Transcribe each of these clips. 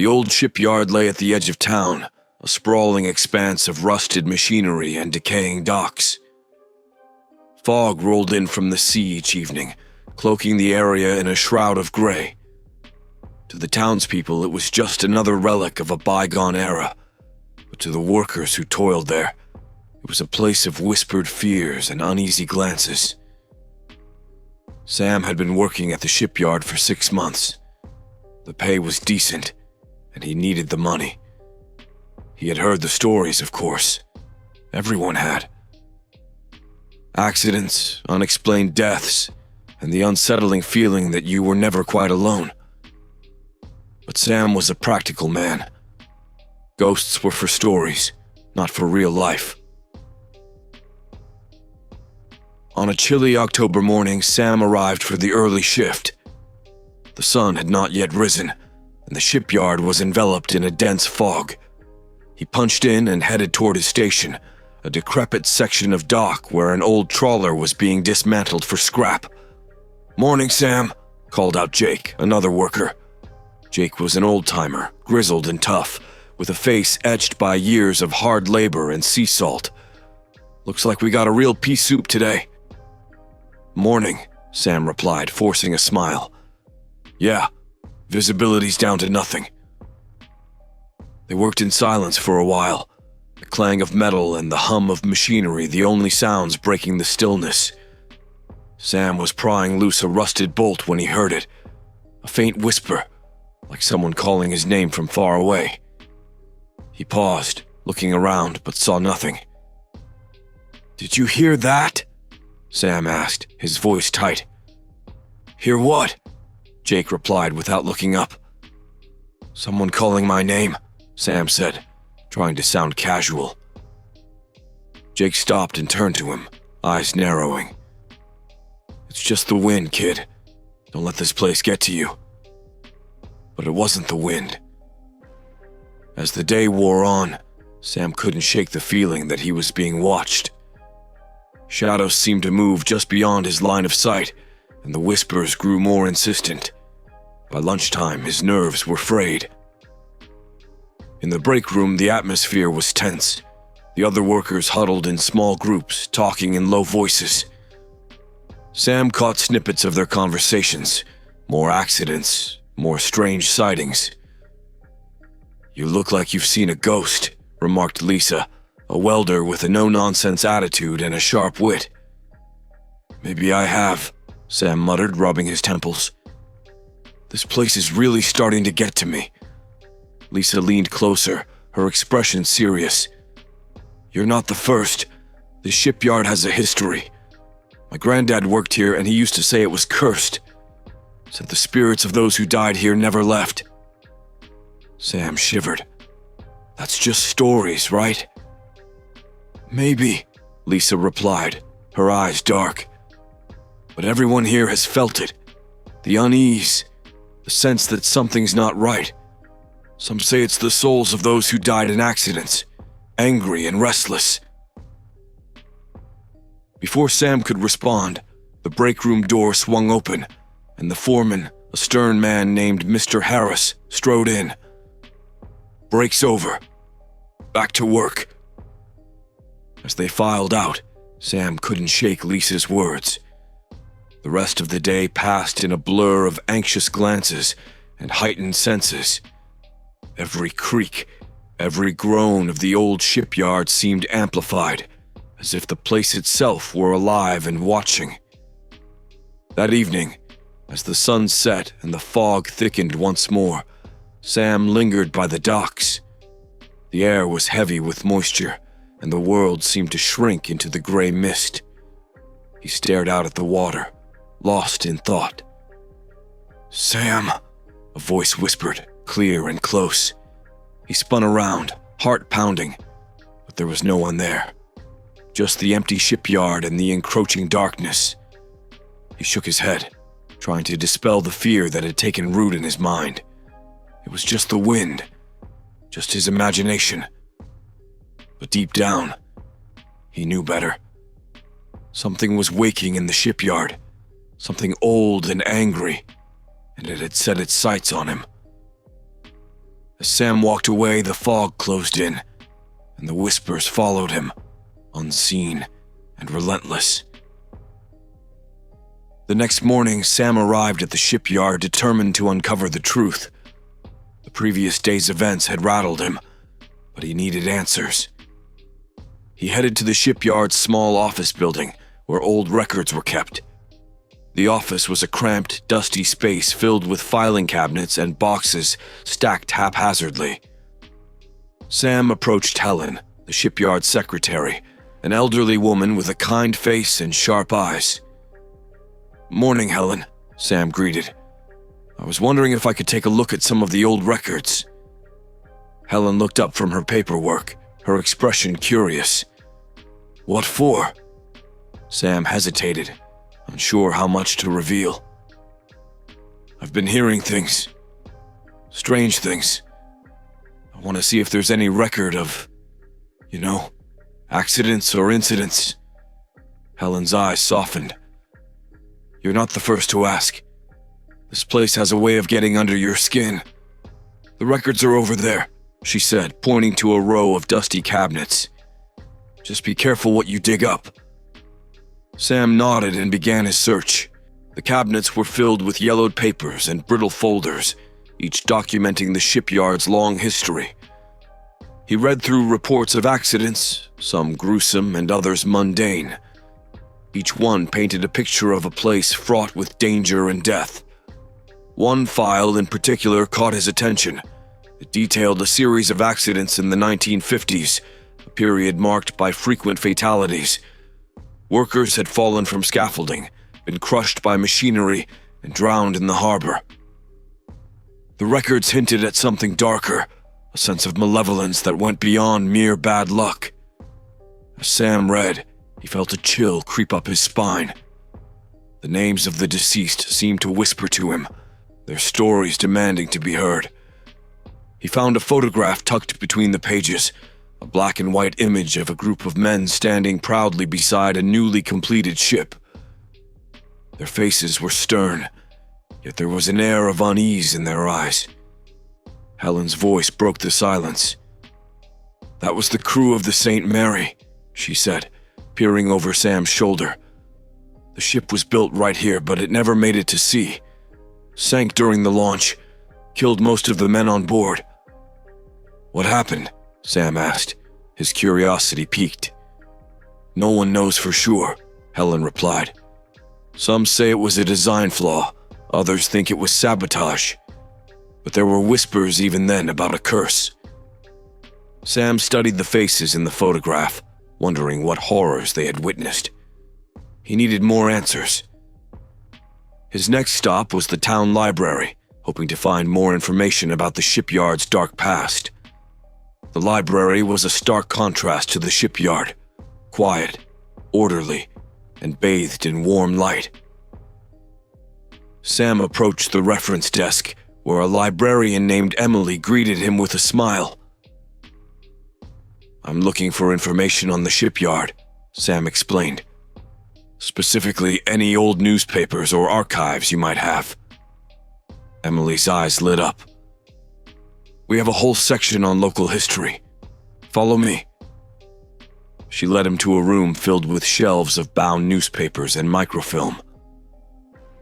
The old shipyard lay at the edge of town, a sprawling expanse of rusted machinery and decaying docks. Fog rolled in from the sea each evening, cloaking the area in a shroud of gray. To the townspeople, it was just another relic of a bygone era, but to the workers who toiled there, it was a place of whispered fears and uneasy glances. Sam had been working at the shipyard for 6 months. The pay was decent, and he needed the money. He had heard the stories, of course. Everyone had. Accidents, unexplained deaths, and the unsettling feeling that you were never quite alone. But Sam was a practical man. Ghosts were for stories, not for real life. On a chilly October morning, Sam arrived for the early shift. The sun had not yet risen, and the shipyard was enveloped in a dense fog. He punched in and headed toward his station, a decrepit section of dock where an old trawler was being dismantled for scrap. "Morning, Sam," called out Jake, another worker. Jake was an old-timer, grizzled and tough, with a face etched by years of hard labor and sea salt. "Looks like we got a real pea soup today." "Morning," Sam replied, forcing a smile. "Yeah, visibility's down to nothing." They worked in silence for a while, the clang of metal and the hum of machinery the only sounds breaking the stillness. Sam was prying loose a rusted bolt when he heard it, a faint whisper, like someone calling his name from far away. He paused, looking around, but saw nothing. "Did you hear that?" Sam asked, his voice tight. "Hear what?" Jake replied without looking up. "Someone calling my name," Sam said, trying to sound casual. Jake stopped and turned to him, eyes narrowing. "It's just the wind, kid. Don't let this place get to you." But it wasn't the wind. As the day wore on, Sam couldn't shake the feeling that he was being watched. Shadows seemed to move just beyond his line of sight, and the whispers grew more insistent. By lunchtime, his nerves were frayed. In the break room, the atmosphere was tense. The other workers huddled in small groups, talking in low voices. Sam caught snippets of their conversations, more accidents, more strange sightings. "You look like you've seen a ghost," remarked Lisa, a welder with a no-nonsense attitude and a sharp wit. "Maybe I have," Sam muttered, rubbing his temples. "This place is really starting to get to me." Lisa leaned closer, her expression serious. "You're not the first. This shipyard has a history. My granddad worked here and he used to say it was cursed. Said the spirits of those who died here never left." Sam shivered. "That's just stories, right?" "Maybe," Lisa replied, her eyes dark. "But everyone here has felt it. The unease, the sense that something's not right. Some say it's the souls of those who died in accidents, angry and restless." Before Sam could respond, the break room door swung open, and the foreman, a stern man named Mr. Harris, strode in. "Break's over. Back to work." As they filed out, Sam couldn't shake Lisa's words. The rest of the day passed in a blur of anxious glances and heightened senses. Every creak, every groan of the old shipyard seemed amplified, as if the place itself were alive and watching. That evening, as the sun set and the fog thickened once more, Sam lingered by the docks. The air was heavy with moisture, and the world seemed to shrink into the gray mist. He stared out at the water, lost in thought. "Sam," a voice whispered, clear and close. He spun around, heart pounding, but there was no one there. Just the empty shipyard and the encroaching darkness. He shook his head, trying to dispel the fear that had taken root in his mind. It was just the wind, just his imagination. But deep down, he knew better. Something was waking in the shipyard, something old and angry, and it had set its sights on him. As Sam walked away, the fog closed in, and the whispers followed him, unseen and relentless. The next morning, Sam arrived at the shipyard determined to uncover the truth. The previous day's events had rattled him, but he needed answers. He headed to the shipyard's small office building, where old records were kept. The office was a cramped, dusty space filled with filing cabinets and boxes stacked haphazardly. Sam approached Helen, the shipyard secretary, an elderly woman with a kind face and sharp eyes. "Morning, Helen," Sam greeted. "I was wondering if I could take a look at some of the old records." Helen looked up from her paperwork, her expression curious. "What for?" Sam hesitated, unsure how much to reveal. "I've been hearing things. Strange things. I want to see if there's any record of, accidents or incidents." Helen's eyes softened. "You're not the first to ask. This place has a way of getting under your skin. The records are over there," she said, pointing to a row of dusty cabinets. "Just be careful what you dig up." Sam nodded and began his search. The cabinets were filled with yellowed papers and brittle folders, each documenting the shipyard's long history. He read through reports of accidents, some gruesome and others mundane. Each one painted a picture of a place fraught with danger and death. One file in particular caught his attention. It detailed a series of accidents in the 1950s, a period marked by frequent fatalities. Workers had fallen from scaffolding, been crushed by machinery, and drowned in the harbor. The records hinted at something darker, a sense of malevolence that went beyond mere bad luck. As Sam read, he felt a chill creep up his spine. The names of the deceased seemed to whisper to him, their stories demanding to be heard. He found a photograph tucked between the pages, a black and white image of a group of men standing proudly beside a newly completed ship. Their faces were stern, yet there was an air of unease in their eyes. Helen's voice broke the silence. "That was the crew of the St. Mary," she said, peering over Sam's shoulder. "The ship was built right here, but it never made it to sea. Sank during the launch, killed most of the men on board." "What happened?" Sam asked, his curiosity piqued. "No one knows for sure," Helen replied. "Some say it was a design flaw, others think it was sabotage. But there were whispers even then about a curse." Sam studied the faces in the photograph, wondering what horrors they had witnessed. He needed more answers. His next stop was the town library, hoping to find more information about the shipyard's dark past. The library was a stark contrast to the shipyard, quiet, orderly, and bathed in warm light. Sam approached the reference desk, where a librarian named Emily greeted him with a smile. "I'm looking for information on the shipyard," Sam explained. "Specifically, any old newspapers or archives you might have." Emily's eyes lit up. "We have a whole section on local history. Follow me." She led him to a room filled with shelves of bound newspapers and microfilm.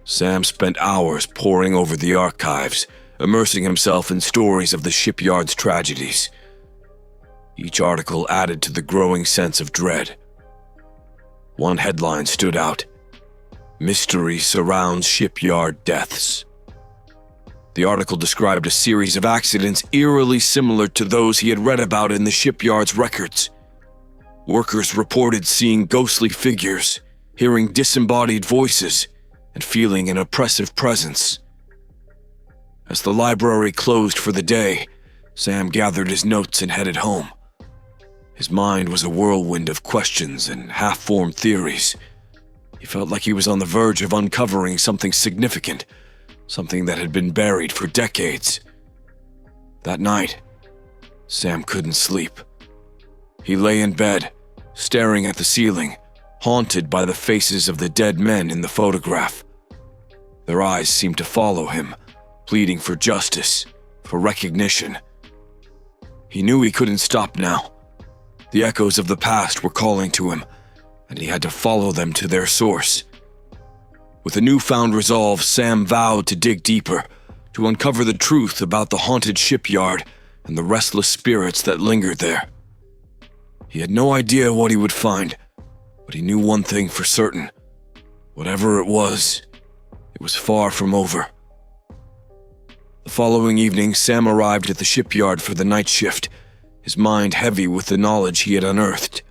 Sam spent hours poring over the archives, immersing himself in stories of the shipyard's tragedies. Each article added to the growing sense of dread. One headline stood out: "Mystery surrounds shipyard deaths." The article described a series of accidents eerily similar to those he had read about in the shipyard's records. Workers reported seeing ghostly figures, hearing disembodied voices, and feeling an oppressive presence. As the library closed for the day, Sam gathered his notes and headed home. His mind was a whirlwind of questions and half-formed theories. He felt like he was on the verge of uncovering something significant, something that had been buried for decades. That night, Sam couldn't sleep. He lay in bed, staring at the ceiling, haunted by the faces of the dead men in the photograph. Their eyes seemed to follow him, pleading for justice, for recognition, He knew he couldn't stop now. The echoes of the past were calling to him, and he had to follow them to their source. With a newfound resolve, Sam vowed to dig deeper, to uncover the truth about the haunted shipyard and the restless spirits that lingered there. He had no idea what he would find, but he knew one thing for certain. Whatever it was far from over. The following evening, Sam arrived at the shipyard for the night shift, his mind heavy with the knowledge he had unearthed.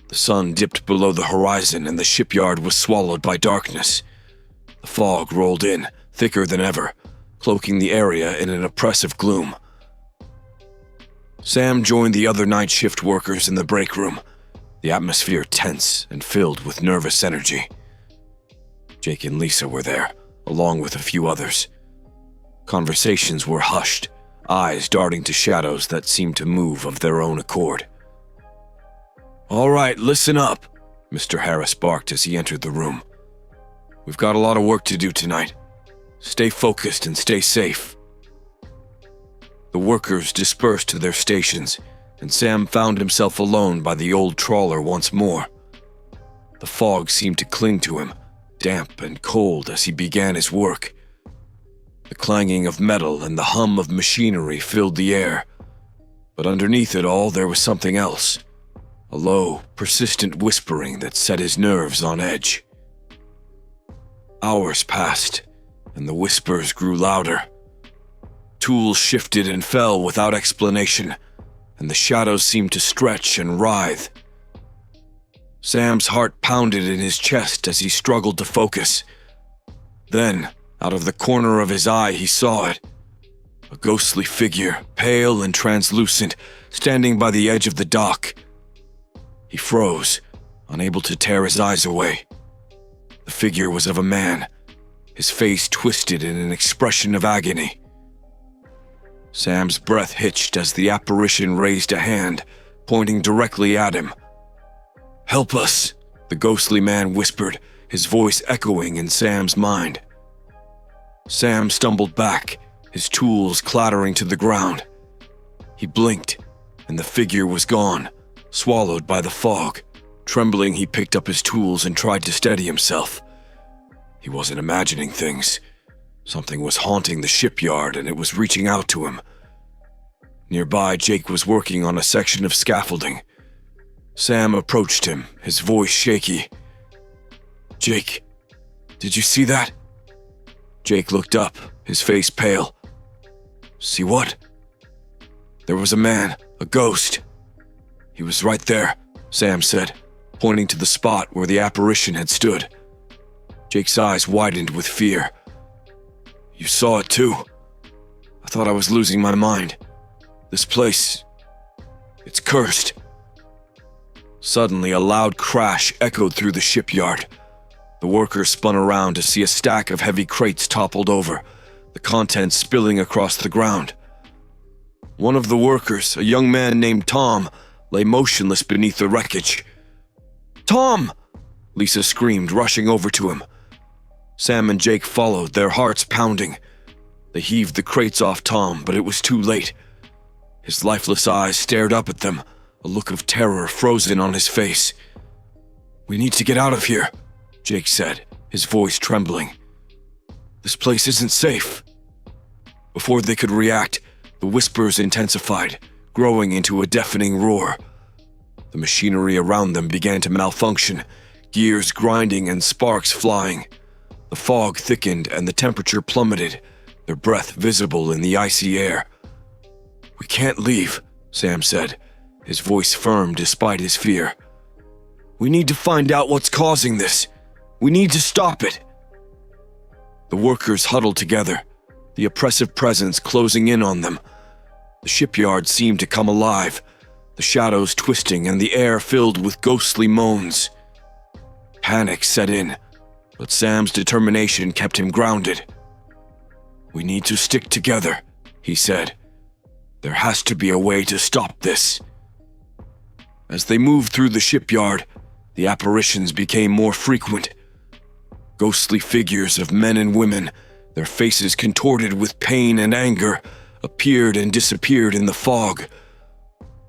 The sun dipped below the horizon and the shipyard was swallowed by darkness. The fog rolled in, thicker than ever, cloaking the area in an oppressive gloom. Sam joined the other night shift workers in the break room, the atmosphere tense and filled with nervous energy. Jake and Lisa were there, along with a few others. Conversations were hushed, eyes darting to shadows that seemed to move of their own accord. "All right, listen up," Mr. Harris barked as he entered the room. "We've got a lot of work to do tonight. Stay focused and stay safe." The workers dispersed to their stations, and Sam found himself alone by the old trawler once more. The fog seemed to cling to him, damp and cold as he began his work. The clanging of metal and the hum of machinery filled the air, but underneath it all there was something else, a low, persistent whispering that set his nerves on edge. Hours passed, and the whispers grew louder. Tools shifted and fell without explanation, and the shadows seemed to stretch and writhe. Sam's heart pounded in his chest as he struggled to focus. Then, out of the corner of his eye, he saw it. A ghostly figure, pale and translucent, standing by the edge of the dock. He froze, unable to tear his eyes away. The figure was of a man, his face twisted in an expression of agony. Sam's breath hitched as the apparition raised a hand, pointing directly at him. "Help us," the ghostly man whispered, his voice echoing in Sam's mind. Sam stumbled back, his tools clattering to the ground. He blinked, and the figure was gone, swallowed by the fog. Trembling, he picked up his tools and tried to steady himself. He wasn't imagining things. Something was haunting the shipyard, and it was reaching out to him. Nearby, Jake was working on a section of scaffolding. Sam approached him, his voice shaky. "Jake, did you see that?" Jake looked up, his face pale. "See what?" "There was a man, a ghost." "He was right there," Sam said, pointing to the spot where the apparition had stood. Jake's eyes widened with fear. "You saw it too? I thought I was losing my mind. This place, it's cursed." Suddenly, a loud crash echoed through the shipyard. The workers spun around to see a stack of heavy crates toppled over, the contents spilling across the ground. One of the workers, a young man named Tom, lay motionless beneath the wreckage. "Tom!" Lisa screamed, rushing over to him. Sam and Jake followed, their hearts pounding. They heaved the crates off Tom, but it was too late. His lifeless eyes stared up at them, a look of terror frozen on his face. "We need to get out of here," Jake said, his voice trembling. "This place isn't safe." Before they could react, the whispers intensified, growing into a deafening roar. The machinery around them began to malfunction, gears grinding and sparks flying. The fog thickened and the temperature plummeted, their breath visible in the icy air. "We can't leave," Sam said, his voice firm despite his fear. "We need to find out what's causing this. We need to stop it." The workers huddled together, the oppressive presence closing in on them. The shipyard seemed to come alive, the shadows twisting and the air filled with ghostly moans. Panic set in, but Sam's determination kept him grounded. "We need to stick together," he said. "There has to be a way to stop this." As they moved through the shipyard, the apparitions became more frequent. Ghostly figures of men and women, their faces contorted with pain and anger, appeared and disappeared in the fog.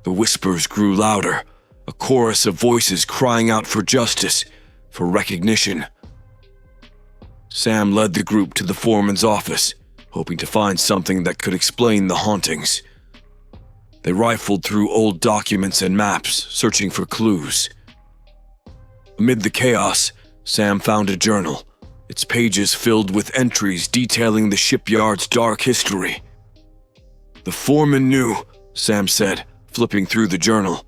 The whispers grew louder, a chorus of voices crying out for justice, for recognition. Sam led the group to the foreman's office, hoping to find something that could explain the hauntings. They rifled through old documents and maps, searching for clues. Amid the chaos, Sam found a journal, its pages filled with entries detailing the shipyard's dark history. "The foreman knew," Sam said, flipping through the journal.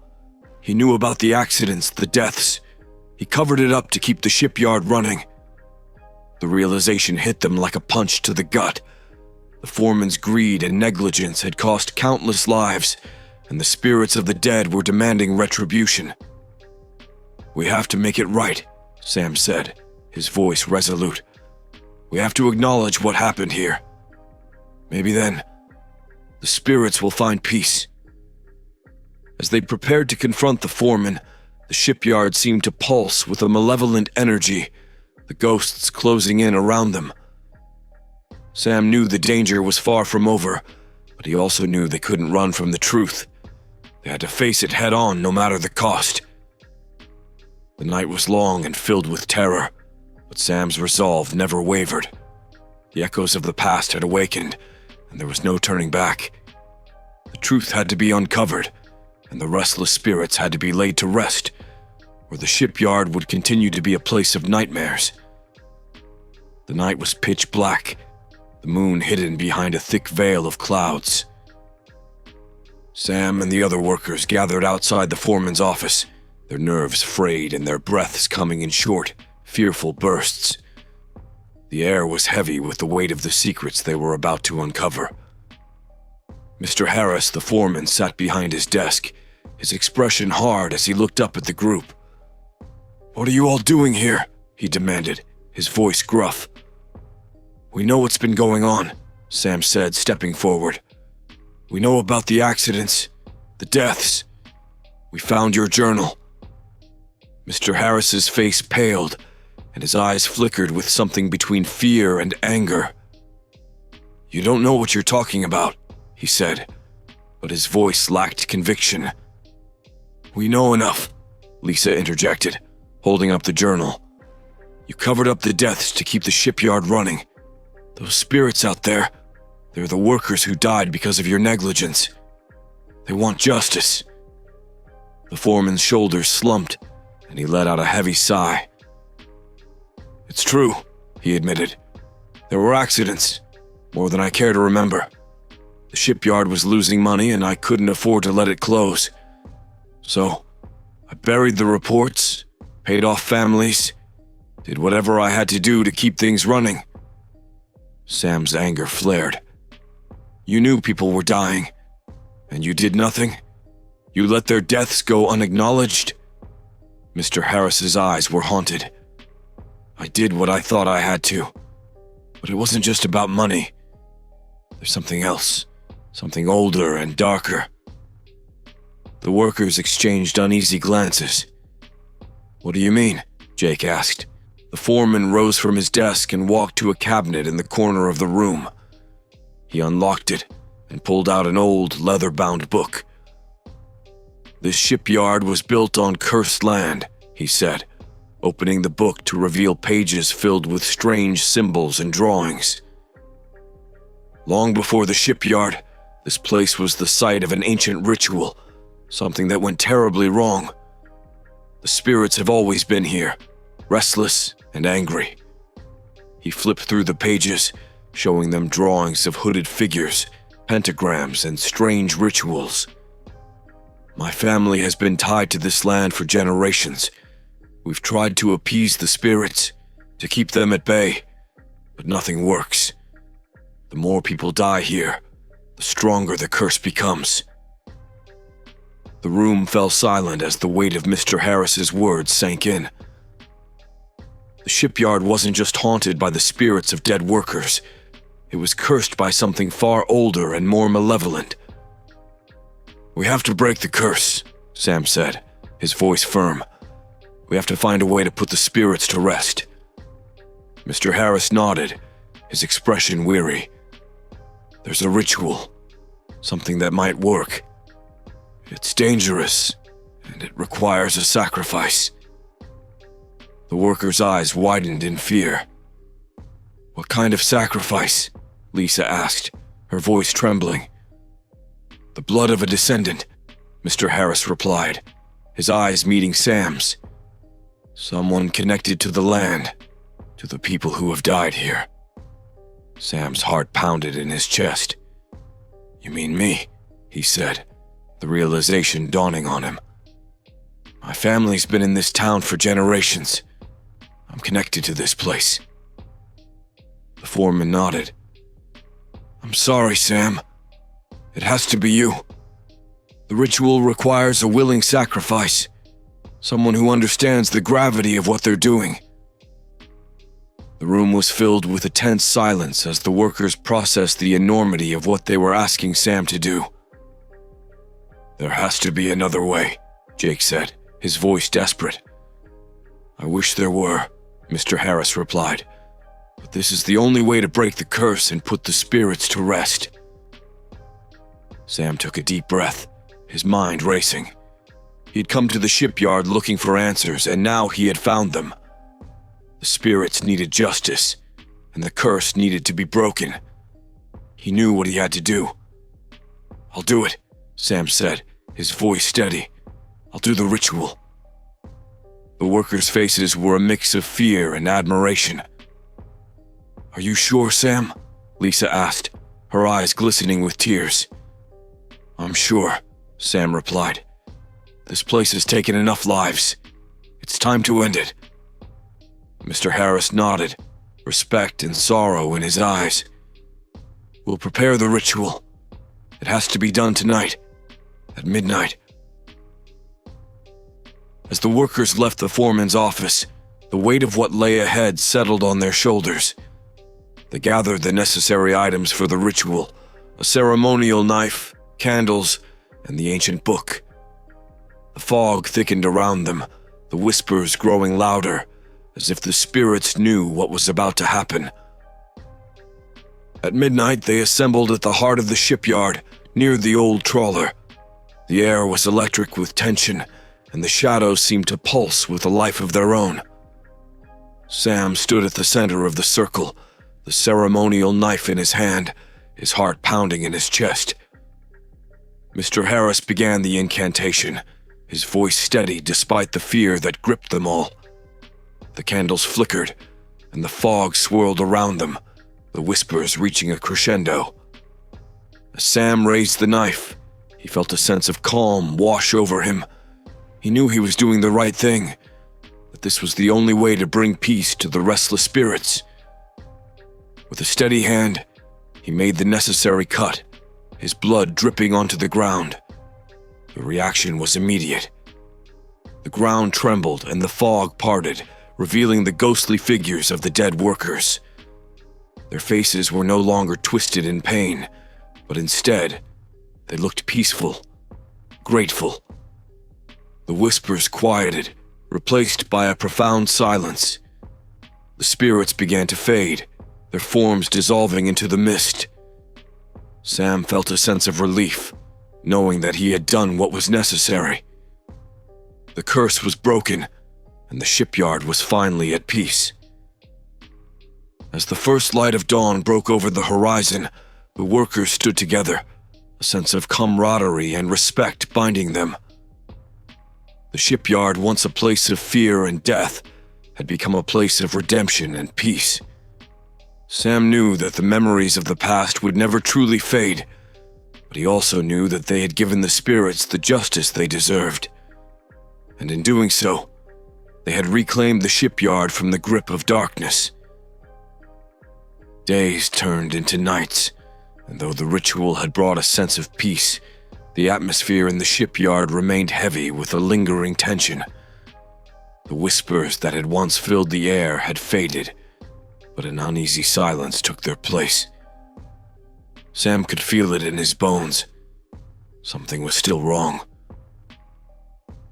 "He knew about the accidents, the deaths. He covered it up to keep the shipyard running." The realization hit them like a punch to the gut. The foreman's greed and negligence had cost countless lives, and the spirits of the dead were demanding retribution. "We have to make it right," Sam said, his voice resolute. "We have to acknowledge what happened here. Maybe then, the spirits will find peace." As they prepared to confront the foreman, the shipyard seemed to pulse with a malevolent energy, the ghosts closing in around them. Sam knew the danger was far from over, but he also knew they couldn't run from the truth. They had to face it head on, no matter the cost. The night was long and filled with terror, but Sam's resolve never wavered. The echoes of the past had awakened, and there was no turning back. The truth had to be uncovered, and the restless spirits had to be laid to rest, or the shipyard would continue to be a place of nightmares. The night was pitch black, the moon hidden behind a thick veil of clouds. Sam and the other workers gathered outside the foreman's office, their nerves frayed and their breaths coming in short, fearful bursts. The air was heavy with the weight of the secrets they were about to uncover. Mr. Harris, the foreman, sat behind his desk, his expression hard as he looked up at the group. "What are you all doing here?" he demanded, his voice gruff. "We know what's been going on," Sam said, stepping forward. "We know about the accidents, the deaths. We found your journal." Mr. Harris's face paled, and his eyes flickered with something between fear and anger. "You don't know what you're talking about," he said, but his voice lacked conviction. "We know enough," Lisa interjected, holding up the journal. "You covered up the deaths to keep the shipyard running. Those spirits out there, they're the workers who died because of your negligence. They want justice." The foreman's shoulders slumped, and he let out a heavy sigh. "It's true," he admitted. "There were accidents, more than I care to remember. The shipyard was losing money, and I couldn't afford to let it close. So, I buried the reports, paid off families, did whatever I had to do to keep things running." Sam's anger flared. "You knew people were dying, and you did nothing? You let their deaths go unacknowledged?" Mr. Harris's eyes were haunted. "I did what I thought I had to, but it wasn't just about money. There's something else, something older and darker." The workers exchanged uneasy glances. "What do you mean?" Jake asked. The foreman rose from his desk and walked to a cabinet in the corner of the room. He unlocked it and pulled out an old, leather-bound book. "This shipyard was built on cursed land," he said, opening the book to reveal pages filled with strange symbols and drawings. "Long before the shipyard, this place was the site of an ancient ritual, something that went terribly wrong. The spirits have always been here, restless and angry." He flipped through the pages, showing them drawings of hooded figures, pentagrams, and strange rituals. "My family has been tied to this land for generations. We've tried to appease the spirits, to keep them at bay, but nothing works. The more people die here, the stronger the curse becomes." The room fell silent as the weight of Mr. Harris's words sank in. The shipyard wasn't just haunted by the spirits of dead workers. It was cursed by something far older and more malevolent. "We have to break the curse," Sam said, his voice firm. "We have to find a way to put the spirits to rest." Mr. Harris nodded, his expression weary. "There's a ritual," something that might work. It's dangerous, and it requires a sacrifice. The worker's eyes widened in fear. What kind of sacrifice? Lisa asked, her voice trembling. The blood of a descendant, Mr. Harris replied, his eyes meeting Sam's. Someone connected to the land, to the people who have died here. Sam's heart pounded in his chest. You mean me? He said, the realization dawning on him. My family's been in this town for generations. I'm connected to this place. The foreman nodded. I'm sorry, Sam. It has to be you. The ritual requires a willing sacrifice. Someone who understands the gravity of what they're doing. The room was filled with a tense silence as the workers processed the enormity of what they were asking Sam to do. There has to be another way, Jake said, his voice desperate. I wish there were, Mr. Harris replied, but this is the only way to break the curse and put the spirits to rest. Sam took a deep breath, his mind racing. He'd come to the shipyard looking for answers, and now he had found them. The spirits needed justice, and the curse needed to be broken. He knew what he had to do. I'll do it, Sam said, his voice steady. I'll do the ritual. The workers' faces were a mix of fear and admiration. Are you sure, Sam? Lisa asked, her eyes glistening with tears. I'm sure, Sam replied. This place has taken enough lives. It's time to end it. Mr. Harris nodded, respect and sorrow in his eyes. We'll prepare the ritual. It has to be done tonight, at midnight. As the workers left the foreman's office, the weight of what lay ahead settled on their shoulders. They gathered the necessary items for the ritual, a ceremonial knife, candles, and the ancient book. The fog thickened around them, the whispers growing louder, as if the spirits knew what was about to happen. At midnight, they assembled at the heart of the shipyard, near the old trawler. The air was electric with tension, and the shadows seemed to pulse with a life of their own. Sam stood at the center of the circle, the ceremonial knife in his hand, his heart pounding in his chest. Mr. Harris began the incantation, his voice steady despite the fear that gripped them all. The candles flickered, and the fog swirled around them, the whispers reaching a crescendo. As Sam raised the knife, he felt a sense of calm wash over him. He knew he was doing the right thing, that this was the only way to bring peace to the restless spirits. With a steady hand, he made the necessary cut, his blood dripping onto the ground. The reaction was immediate. The ground trembled and the fog parted, revealing the ghostly figures of the dead workers. Their faces were no longer twisted in pain, but instead, they looked peaceful, grateful. The whispers quieted, replaced by a profound silence. The spirits began to fade, their forms dissolving into the mist. Sam felt a sense of relief, knowing that he had done what was necessary. The curse was broken, and the shipyard was finally at peace. As the first light of dawn broke over the horizon, the workers stood together, a sense of camaraderie and respect binding them. The shipyard, once a place of fear and death, had become a place of redemption and peace. Sam knew that the memories of the past would never truly fade, but he also knew that they had given the spirits the justice they deserved. And in doing so, they had reclaimed the shipyard from the grip of darkness. Days turned into nights, and though the ritual had brought a sense of peace, the atmosphere in the shipyard remained heavy with a lingering tension. The whispers that had once filled the air had faded, but an uneasy silence took their place. Sam could feel it in his bones. Something was still wrong.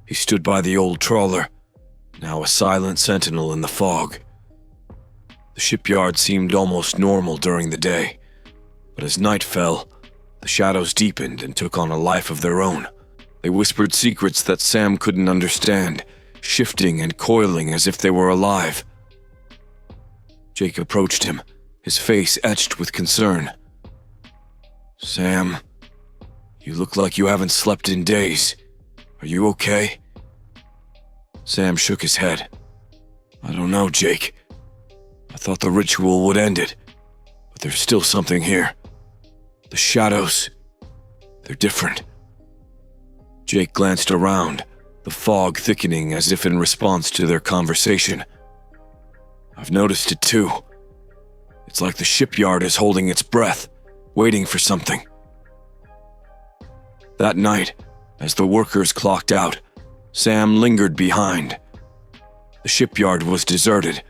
He stood by the old trawler, now a silent sentinel in the fog. The shipyard seemed almost normal during the day, but as night fell, The shadows deepened and took on a life of their own. They whispered secrets that Sam couldn't understand, shifting and coiling as if they were alive. Jake approached him, his face etched with concern. "Sam, you look like you haven't slept in days. Are you okay?" Sam shook his head. "I don't know, Jake. I thought the ritual would end it, but there's still something here. The shadows, they're different." Jake glanced around, the fog thickening as if in response to their conversation. "I've noticed it too. It's like the shipyard is holding its breath, waiting for something." That night, as the workers clocked out, Sam lingered behind. The shipyard was deserted.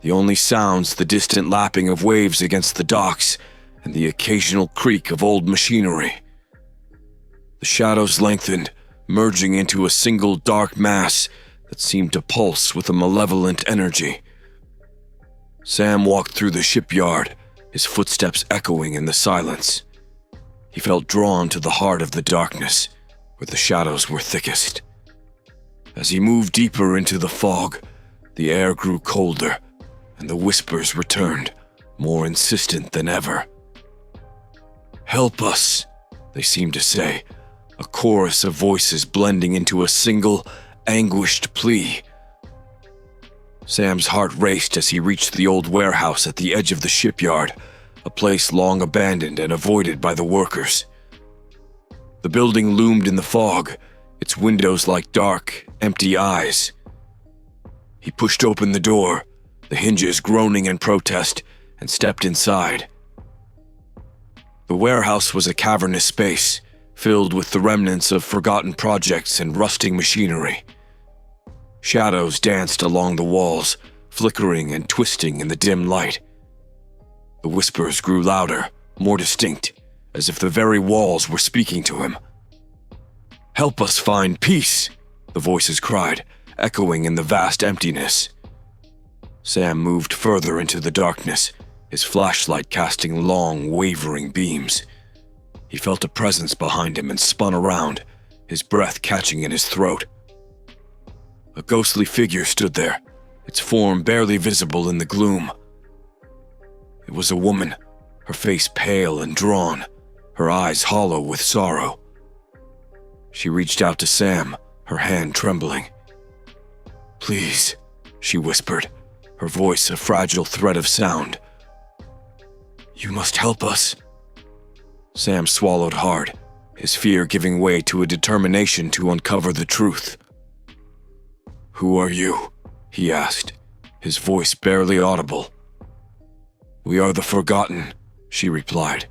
The only sounds the distant lapping of waves against the docks and the occasional creak of old machinery. The shadows lengthened, merging into a single dark mass that seemed to pulse with a malevolent energy. Sam walked through the shipyard, his footsteps echoing in the silence. He felt drawn to the heart of the darkness, where the shadows were thickest. As he moved deeper into the fog, the air grew colder, and the whispers returned, more insistent than ever. "Help us," they seemed to say, a chorus of voices blending into a single, anguished plea. Sam's heart raced as he reached the old warehouse at the edge of the shipyard, a place long abandoned and avoided by the workers. The building loomed in the fog, its windows like dark, empty eyes. He pushed open the door, the hinges groaning in protest, and stepped inside. The warehouse was a cavernous space, filled with the remnants of forgotten projects and rusting machinery. Shadows danced along the walls, flickering and twisting in the dim light. The whispers grew louder, more distinct, as if the very walls were speaking to him. "Help us find peace," the voices cried, echoing in the vast emptiness. Sam moved further into the darkness, his flashlight casting long, wavering beams. He felt a presence behind him and spun around, his breath catching in his throat. A ghostly figure stood there, its form barely visible in the gloom. It was a woman, her face pale and drawn, her eyes hollow with sorrow. She reached out to Sam, her hand trembling. "Please," she whispered, her voice a fragile thread of sound. "You must help us." Sam swallowed hard, his fear giving way to a determination to uncover the truth. "Who are you?" he asked, his voice barely audible. "We are the Forgotten," she replied,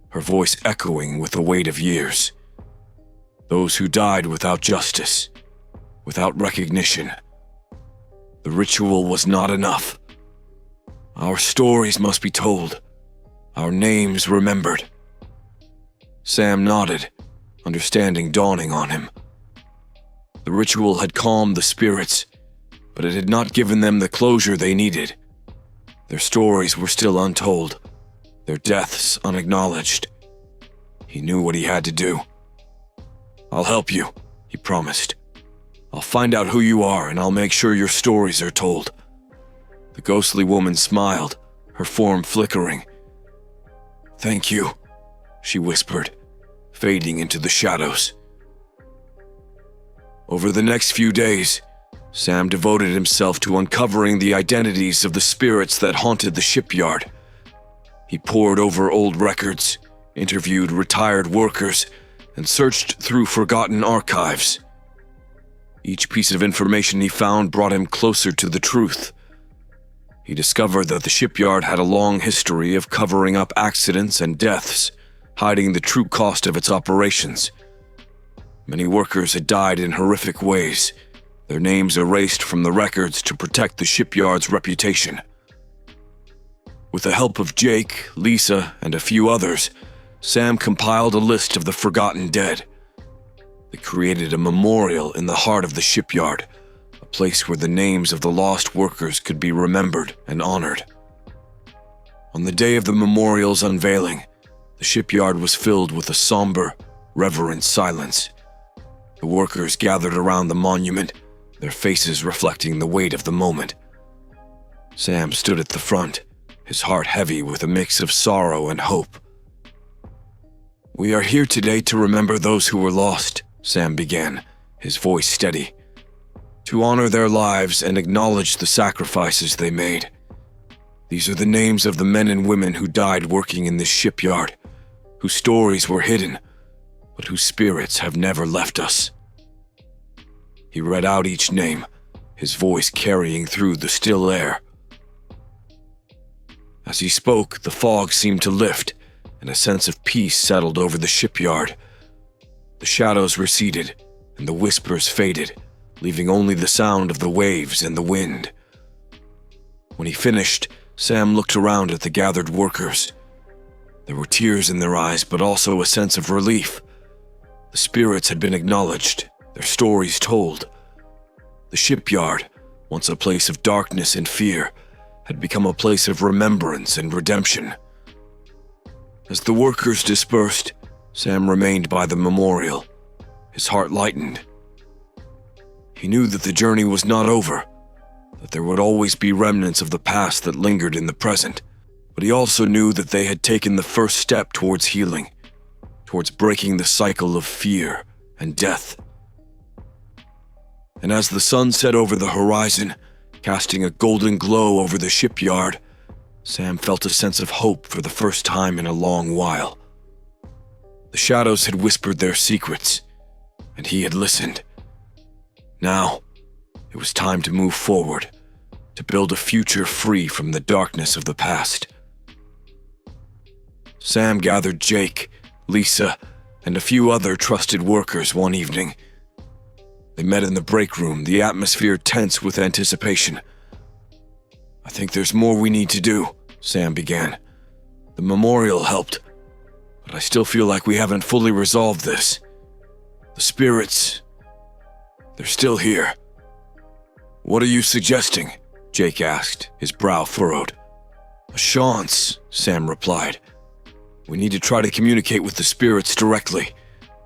her voice echoing with the weight of years. "Those who died without justice, without recognition. The ritual was not enough. Our stories must be told, our names remembered." Sam nodded, understanding dawning on him. The ritual had calmed the spirits, but it had not given them the closure they needed. Their stories were still untold, their deaths unacknowledged. He knew what he had to do. "I'll help you," he promised. "I'll find out who you are and I'll make sure your stories are told." The ghostly woman smiled, her form flickering. "Thank you," she whispered, fading into the shadows. Over the next few days, Sam devoted himself to uncovering the identities of the spirits that haunted the shipyard. He pored over old records, interviewed retired workers, and searched through forgotten archives. Each piece of information he found brought him closer to the truth. He discovered that the shipyard had a long history of covering up accidents and deaths, hiding the true cost of its operations. Many workers had died in horrific ways, their names erased from the records to protect the shipyard's reputation. With the help of Jake, Lisa, and a few others, Sam compiled a list of the forgotten dead. They created a memorial in the heart of the shipyard, a place where the names of the lost workers could be remembered and honored. On the day of the memorial's unveiling, The shipyard was filled with a somber, reverent silence. The workers gathered around the monument, their faces reflecting the weight of the moment. Sam stood at the front, his heart heavy with a mix of sorrow and hope. "We are here today to remember those who were lost," Sam began, his voice steady. "To honor their lives and acknowledge the sacrifices they made. These are the names of the men and women who died working in this shipyard, whose stories were hidden, but whose spirits have never left us." He read out each name, his voice carrying through the still air. As he spoke, the fog seemed to lift, and a sense of peace settled over the shipyard. The shadows receded, and the whispers faded, leaving only the sound of the waves and the wind. When he finished, Sam looked around at the gathered workers. There were tears in their eyes, but also a sense of relief. The spirits had been acknowledged, their stories told. The shipyard, once a place of darkness and fear, had become a place of remembrance and redemption. As the workers dispersed, Sam remained by the memorial, his heart lightened. He knew that the journey was not over, that there would always be remnants of the past that lingered in the present, but he also knew that they had taken the first step towards healing, towards breaking the cycle of fear and death. And as the sun set over the horizon, casting a golden glow over the shipyard, Sam felt a sense of hope for the first time in a long while. The shadows had whispered their secrets, and he had listened. Now, it was time to move forward, to build a future free from the darkness of the past. Sam gathered Jake, Lisa, and a few other trusted workers one evening. They met in the break room, the atmosphere tense with anticipation. "I think there's more we need to do," Sam began. "The memorial helped, but I still feel like we haven't fully resolved this. The spirits, they're still here." "What are you suggesting?" Jake asked, his brow furrowed. "A chance," Sam replied. "We need to try to communicate with the spirits directly,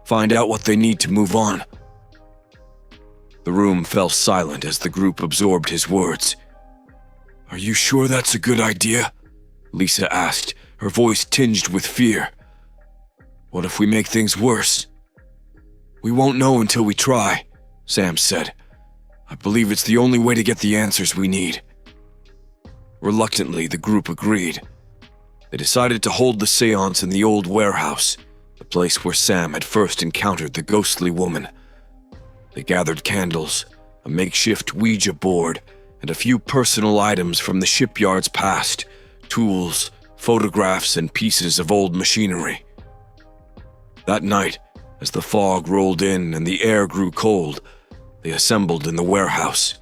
find out what they need to move on." The room fell silent as the group absorbed his words. "Are you sure that's a good idea?" Lisa asked, her voice tinged with fear. "What if we make things worse?" "We won't know until we try," Sam said. "I believe it's the only way to get the answers we need." Reluctantly, the group agreed. They decided to hold the seance in the old warehouse, the place where Sam had first encountered the ghostly woman. They gathered candles, a makeshift Ouija board, and a few personal items from the shipyard's past, tools, photographs, and pieces of old machinery. That night, as the fog rolled in and the air grew cold, they assembled in the warehouse.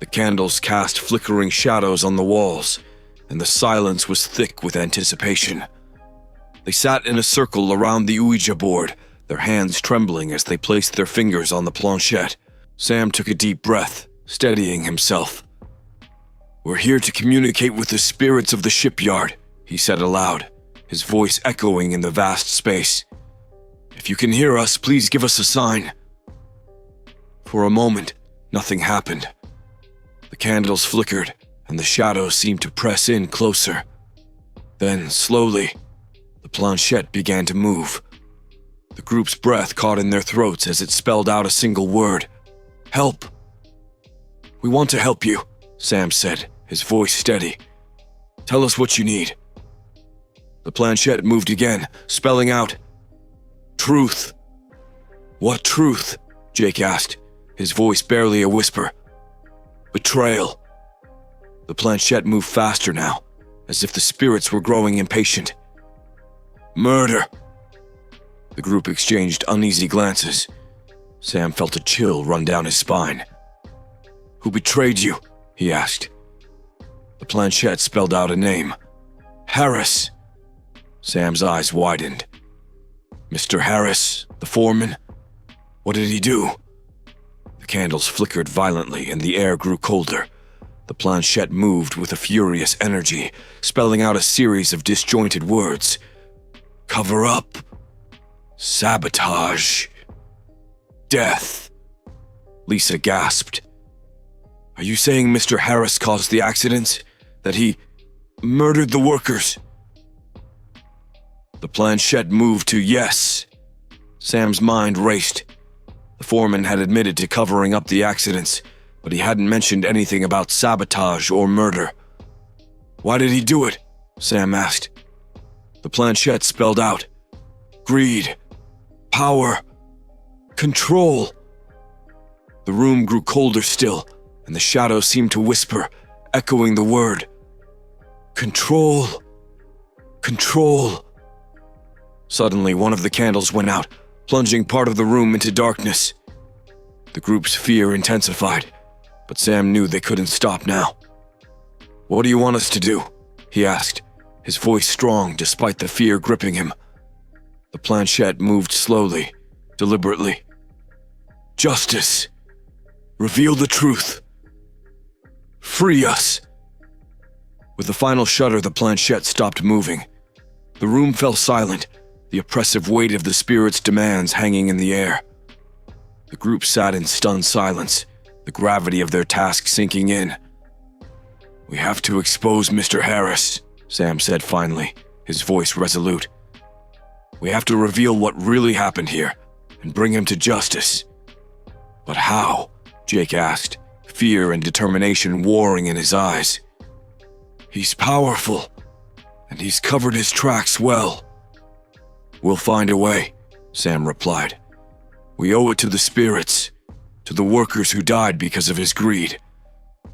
The candles cast flickering shadows on the walls, and the silence was thick with anticipation. They sat in a circle around the Ouija board, their hands trembling as they placed their fingers on the planchette. Sam took a deep breath, steadying himself. "We're here to communicate with the spirits of the shipyard," he said aloud, his voice echoing in the vast space. "If you can hear us, please give us a sign." For a moment, nothing happened. The candles flickered, and the shadows seemed to press in closer. Then, slowly, the planchette began to move. The group's breath caught in their throats as it spelled out a single word. "Help!" "We want to help you," Sam said, his voice steady. "Tell us what you need." The planchette moved again, spelling out, "Truth." "What truth?" Jake asked, his voice barely a whisper. "Betrayal." The planchette moved faster now, as if the spirits were growing impatient. "Murder." The group exchanged uneasy glances. Sam felt a chill run down his spine. "Who betrayed you?" he asked. The planchette spelled out a name. "Harris." Sam's eyes widened. "Mr. Harris, the foreman? What did he do?" The candles flickered violently and the air grew colder. The planchette moved with a furious energy, spelling out a series of disjointed words. Cover up. Sabotage. Death. Lisa gasped. Are you saying Mr. Harris caused the accident? That he murdered the workers? The planchette moved to yes. Sam's mind raced. The foreman had admitted to covering up the accidents, but he hadn't mentioned anything about sabotage or murder. Why did he do it? Sam asked. The planchette spelled out greed, power, control. The room grew colder still, and the shadows seemed to whisper, echoing the word. Control. Control. Suddenly, one of the candles went out, plunging part of the room into darkness. The group's fear intensified, but Sam knew they couldn't stop now. What do you want us to do? He asked, his voice strong despite the fear gripping him. The planchette moved slowly, deliberately. Justice. Reveal the truth. Free us. With the final shudder, the planchette stopped moving. The room fell silent, the oppressive weight of the spirit's demands hanging in the air. The group sat in stunned silence, the gravity of their task sinking in. We have to expose Mr. Harris, Sam said finally, his voice resolute. We have to reveal what really happened here and bring him to justice. But how? Jake asked, fear and determination warring in his eyes. He's powerful, and he's covered his tracks well. We'll find a way, Sam replied. We owe it to the spirits, to the workers who died because of his greed.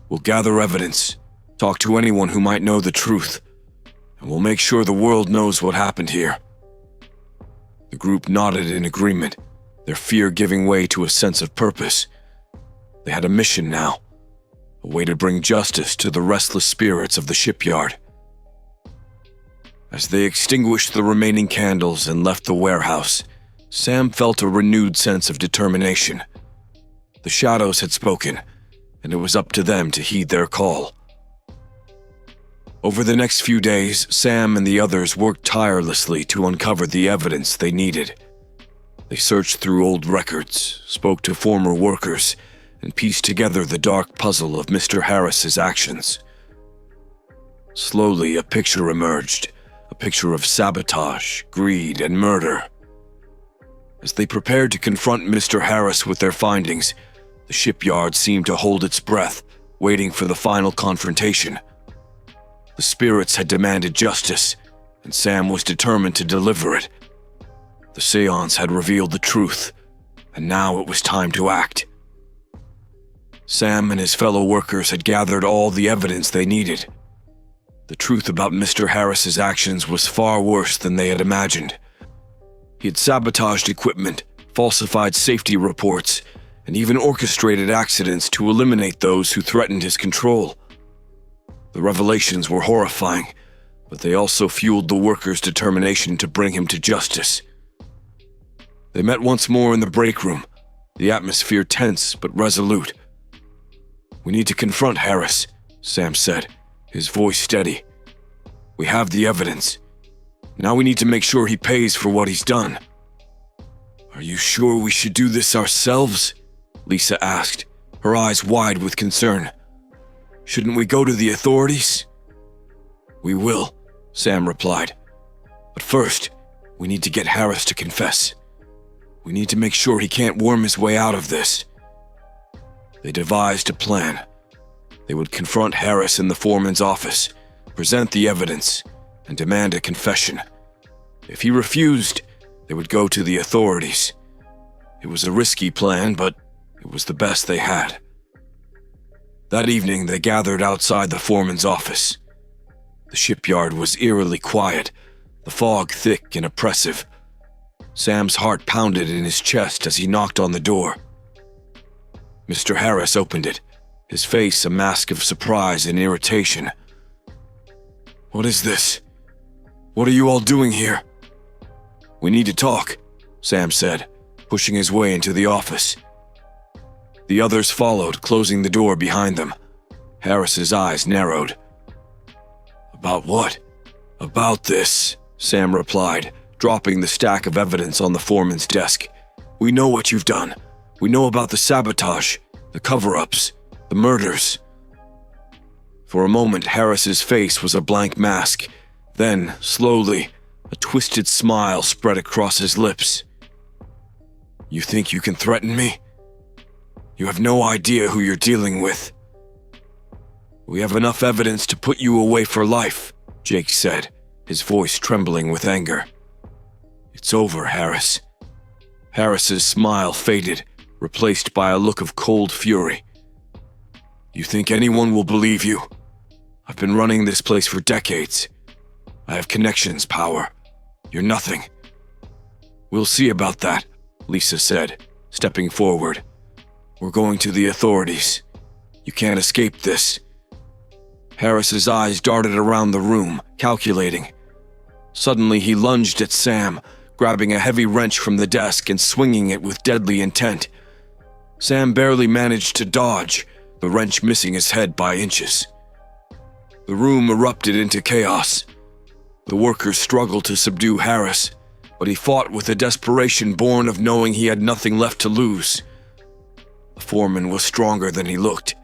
We'll gather evidence, talk to anyone who might know the truth, and we'll make sure the world knows what happened here. The group nodded in agreement, their fear giving way to a sense of purpose. They had a mission now, a way to bring justice to the restless spirits of the shipyard. As they extinguished the remaining candles and left the warehouse, Sam felt a renewed sense of determination. The shadows had spoken, and it was up to them to heed their call. Over the next few days, Sam and the others worked tirelessly to uncover the evidence they needed. They searched through old records, spoke to former workers, and pieced together the dark puzzle of Mr. Harris's actions. Slowly, a picture emerged, a picture of sabotage, greed, and murder. As they prepared to confront Mr. Harris with their findings, the shipyard seemed to hold its breath, waiting for the final confrontation. The spirits had demanded justice, and Sam was determined to deliver it. The seance had revealed the truth, and now it was time to act. Sam and his fellow workers had gathered all the evidence they needed. The truth about Mr. Harris's actions was far worse than they had imagined. He had sabotaged equipment, falsified safety reports, and even orchestrated accidents to eliminate those who threatened his control. The revelations were horrifying, but they also fueled the workers' determination to bring him to justice. They met once more in the break room, the atmosphere tense but resolute. We need to confront Harris, Sam said, his voice steady. We have the evidence. Now we need to make sure he pays for what he's done. Are you sure we should do this ourselves? Lisa asked, her eyes wide with concern. Shouldn't we go to the authorities? We will, Sam replied. But first, we need to get Harris to confess. We need to make sure he can't worm his way out of this. They devised a plan. They would confront Harris in the foreman's office, present the evidence, and demand a confession. If he refused, they would go to the authorities. It was a risky plan, but it was the best they had. That evening, they gathered outside the foreman's office. The shipyard was eerily quiet, the fog thick and oppressive. Sam's heart pounded in his chest as he knocked on the door. Mr. Harris opened it, his face a mask of surprise and irritation. What is this? What are you all doing here? We need to talk, Sam said, pushing his way into the office. The others followed, closing the door behind them. Harris's eyes narrowed. About what? About this, Sam replied, dropping the stack of evidence on the foreman's desk. "We know what you've done. We know about the sabotage, the cover-ups, the murders." For a moment, Harris's face was a blank mask. Then, slowly, a twisted smile spread across his lips. "You think you can threaten me? You have no idea who you're dealing with." "We have enough evidence to put you away for life," Jake said, his voice trembling with anger. "It's over, Harris." Harris's smile faded, replaced by a look of cold fury. "You think anyone will believe you? I've been running this place for decades. I have connections, power. You're nothing." "We'll see about that," Lisa said, stepping forward. "We're going to the authorities. You can't escape this." Harris's eyes darted around the room, calculating. Suddenly, he lunged at Sam, grabbing a heavy wrench from the desk and swinging it with deadly intent. Sam barely managed to dodge, the wrench missing his head by inches. The room erupted into chaos. The workers struggled to subdue Harris, but he fought with a desperation born of knowing he had nothing left to lose. The foreman was stronger than he looked,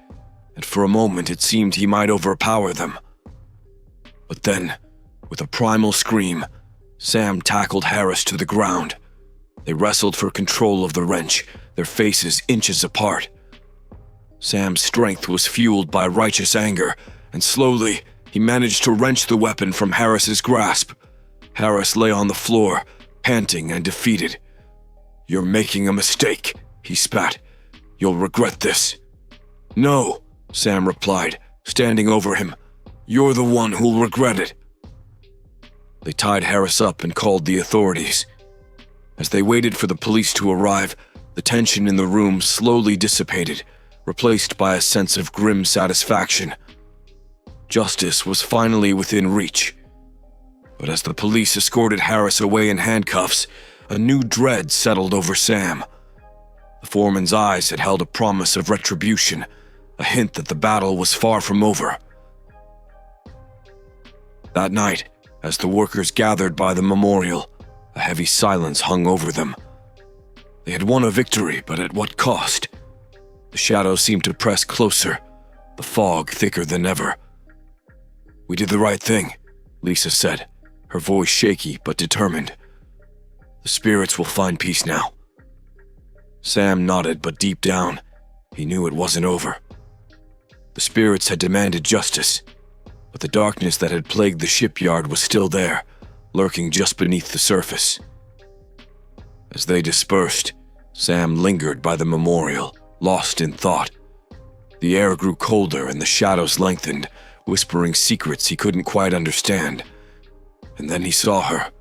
and for a moment it seemed he might overpower them. But then, with a primal scream, Sam tackled Harris to the ground. They wrestled for control of the wrench, their faces inches apart. Sam's strength was fueled by righteous anger, and slowly, he managed to wrench the weapon from Harris's grasp. Harris lay on the floor, panting and defeated. "You're making a mistake," he spat. "You'll regret this." "No," Sam replied, standing over him. "You're the one who'll regret it." They tied Harris up and called the authorities. As they waited for the police to arrive, the tension in the room slowly dissipated, replaced by a sense of grim satisfaction. Justice was finally within reach. But as the police escorted Harris away in handcuffs, a new dread settled over Sam. The foreman's eyes had held a promise of retribution, a hint that the battle was far from over. That night, as the workers gathered by the memorial, a heavy silence hung over them. They had won a victory, but at what cost? The shadows seemed to press closer, the fog thicker than ever. "We did the right thing," Lisa said, her voice shaky but determined. "The spirits will find peace now." Sam nodded, but deep down, he knew it wasn't over. The spirits had demanded justice, but the darkness that had plagued the shipyard was still there, lurking just beneath the surface. As they dispersed, Sam lingered by the memorial, lost in thought. The air grew colder and the shadows lengthened, whispering secrets he couldn't quite understand. And then he saw her,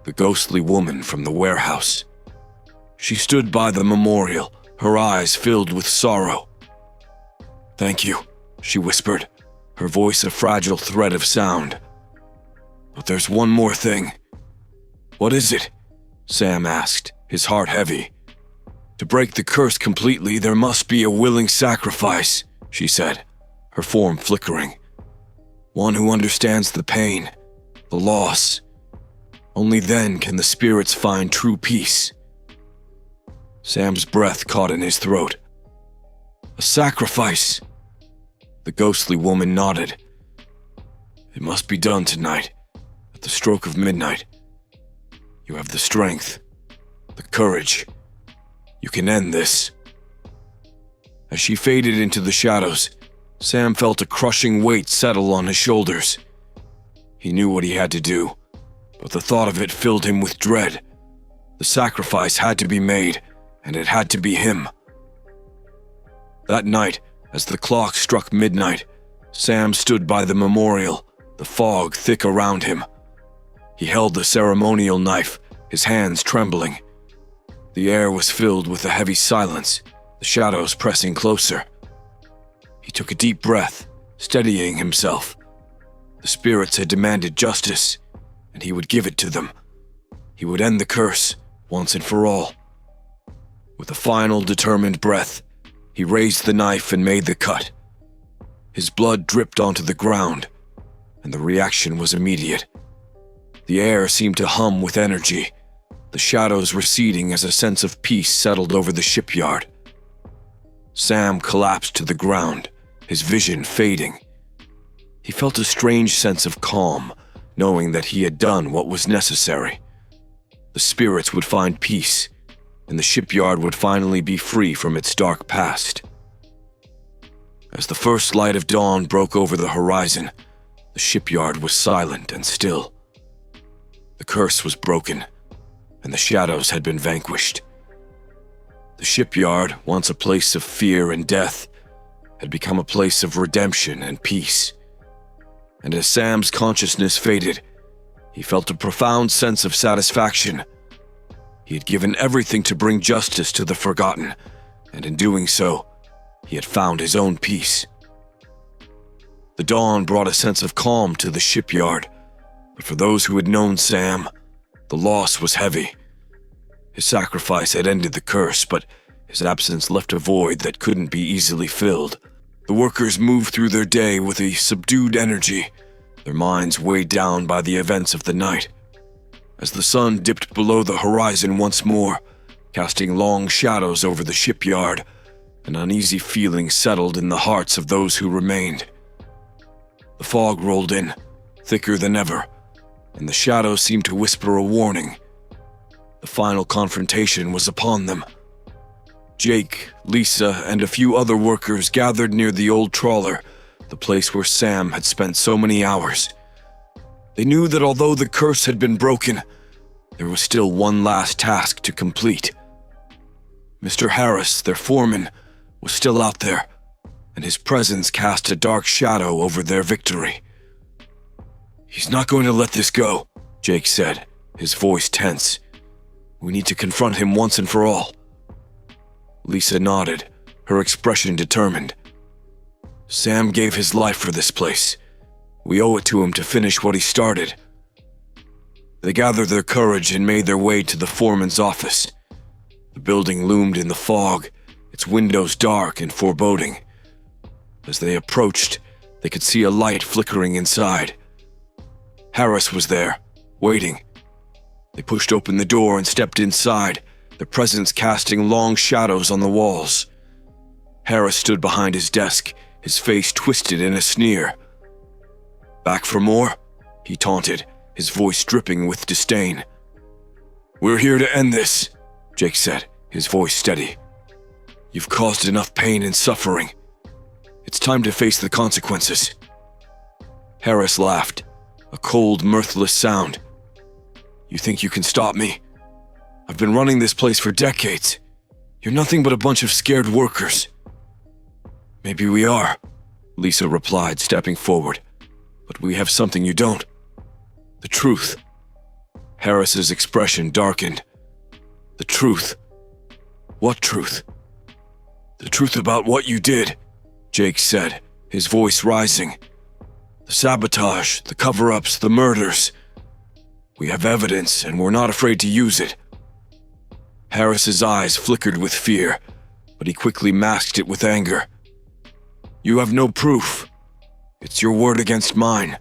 the ghostly woman from the warehouse. She stood by the memorial, her eyes filled with sorrow. "Thank you," she whispered, her voice a fragile thread of sound. "But there's one more thing." "What is it?" Sam asked, his heart heavy. "To break the curse completely, there must be a willing sacrifice," she said, her form flickering. "One who understands the pain, the loss. Only then can the spirits find true peace." Sam's breath caught in his throat. "A sacrifice." The ghostly woman nodded. "It must be done tonight, at the stroke of midnight. You have the strength, the courage. You can end this." As she faded into the shadows, Sam felt a crushing weight settle on his shoulders. He knew what he had to do, but the thought of it filled him with dread. The sacrifice had to be made, and it had to be him. That night, as the clock struck midnight, Sam stood by the memorial, the fog thick around him. He held the ceremonial knife, his hands trembling. The air was filled with a heavy silence, the shadows pressing closer. He took a deep breath, steadying himself. The spirits had demanded justice, and he would give it to them. He would end the curse, once and for all. With a final determined breath, he raised the knife and made the cut. His blood dripped onto the ground, and the reaction was immediate. The air seemed to hum with energy, the shadows receding as a sense of peace settled over the shipyard. Sam collapsed to the ground, his vision fading. He felt a strange sense of calm, knowing that he had done what was necessary. The spirits would find peace, and the shipyard would finally be free from its dark past. As the first light of dawn broke over the horizon, the shipyard was silent and still. The curse was broken, and the shadows had been vanquished. The shipyard, once a place of fear and death, had become a place of redemption and peace. And as Sam's consciousness faded, he felt a profound sense of satisfaction. He had given everything to bring justice to the forgotten, and in doing so, he had found his own peace. The dawn brought a sense of calm to the shipyard, but for those who had known Sam, the loss was heavy. His sacrifice had ended the curse, but his absence left a void that couldn't be easily filled. The workers moved through their day with a subdued energy, their minds weighed down by the events of the night. As the sun dipped below the horizon once more, casting long shadows over the shipyard, an uneasy feeling settled in the hearts of those who remained. The fog rolled in, thicker than ever, and the shadows seemed to whisper a warning. The final confrontation was upon them. Jake, Lisa, and a few other workers gathered near the old trawler, the place where Sam had spent so many hours. They knew that although the curse had been broken, there was still one last task to complete. Mr. Harris, their foreman, was still out there, and his presence cast a dark shadow over their victory. "He's not going to let this go," Jake said, his voice tense. "We need to confront him once and for all." Lisa nodded, her expression determined. "Sam gave his life for this place. We owe it to him to finish what he started." They gathered their courage and made their way to the foreman's office. The building loomed in the fog, its windows dark and foreboding. As they approached, they could see a light flickering inside. Harris was there, waiting. They pushed open the door and stepped inside, their presence casting long shadows on the walls. Harris stood behind his desk, his face twisted in a sneer. "Back for more?" he taunted, his voice dripping with disdain. "We're here to end this," Jake said, his voice steady. "You've caused enough pain and suffering. It's time to face the consequences." Harris laughed, a cold, mirthless sound. "You think you can stop me? I've been running this place for decades. You're nothing but a bunch of scared workers." "Maybe we are," Lisa replied, stepping forward. "But we have something you don't. The truth." Harris's expression darkened. "The truth? What truth?" "The truth about what you did," Jake said, his voice rising. "The sabotage, the cover-ups, the murders. We have evidence, and we're not afraid to use it." Harris's eyes flickered with fear, but he quickly masked it with anger. "You have no proof. It's your word against mine."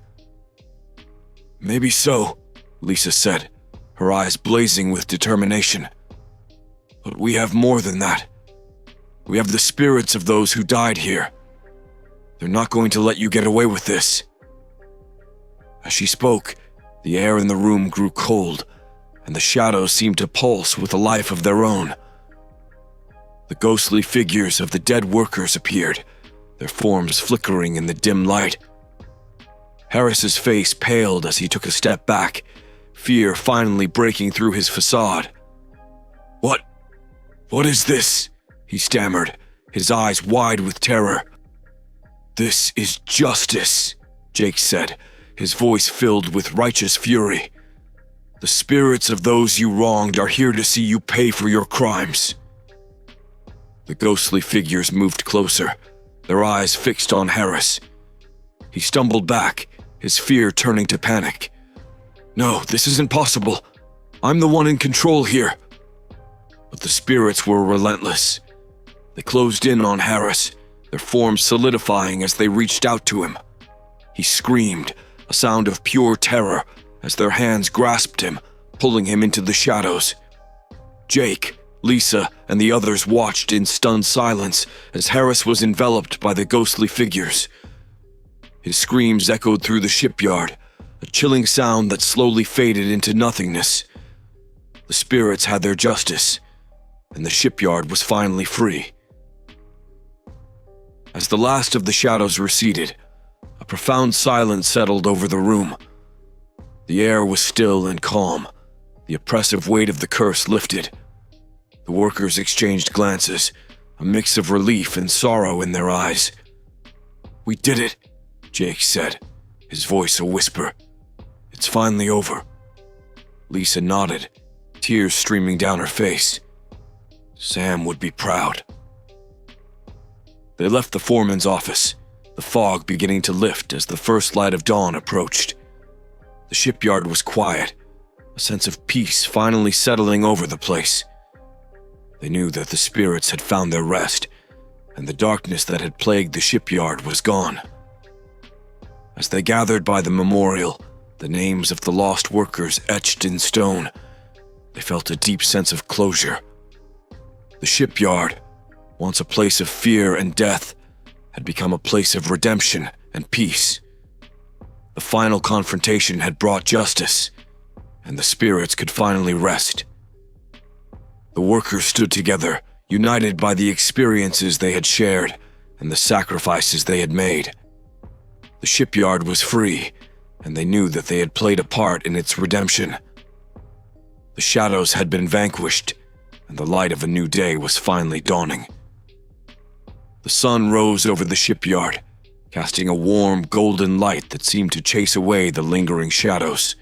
"Maybe so," Lisa said, her eyes blazing with determination. "But we have more than that. We have the spirits of those who died here. They're not going to let you get away with this." As she spoke, the air in the room grew cold, and the shadows seemed to pulse with a life of their own. The ghostly figures of the dead workers appeared, their forms flickering in the dim light. Harris's face paled as he took a step back, fear finally breaking through his facade. What is this?" he stammered, his eyes wide with terror. "This is justice," Jake said, his voice filled with righteous fury. "The spirits of those you wronged are here to see you pay for your crimes." The ghostly figures moved closer, their eyes fixed on Harris. He stumbled back, his fear turning to panic. "No, this isn't possible. I'm the one in control here." But the spirits were relentless. They closed in on Harris, their forms solidifying as they reached out to him. He screamed, a sound of pure terror, as their hands grasped him, pulling him into the shadows. Jake, Lisa, and the others watched in stunned silence as Harris was enveloped by the ghostly figures. His screams echoed through the shipyard, a chilling sound that slowly faded into nothingness. The spirits had their justice, and the shipyard was finally free. As the last of the shadows receded, a profound silence settled over the room. The air was still and calm. The oppressive weight of the curse lifted. The workers exchanged glances, a mix of relief and sorrow in their eyes. "We did it," Jake said, his voice a whisper. "It's finally over." Lisa nodded, tears streaming down her face. Sam would be proud. They left the foreman's office, the fog beginning to lift as the first light of dawn approached. The shipyard was quiet, a sense of peace finally settling over the place. They knew that the spirits had found their rest, and the darkness that had plagued the shipyard was gone. As they gathered by the memorial, the names of the lost workers etched in stone, they felt a deep sense of closure. The shipyard, once a place of fear and death, had become a place of redemption and peace. The final confrontation had brought justice, and the spirits could finally rest. The workers stood together, united by the experiences they had shared and the sacrifices they had made. The shipyard was free, and they knew that they had played a part in its redemption. The shadows had been vanquished, and the light of a new day was finally dawning. The sun rose over the shipyard, casting a warm, golden light that seemed to chase away the lingering shadows.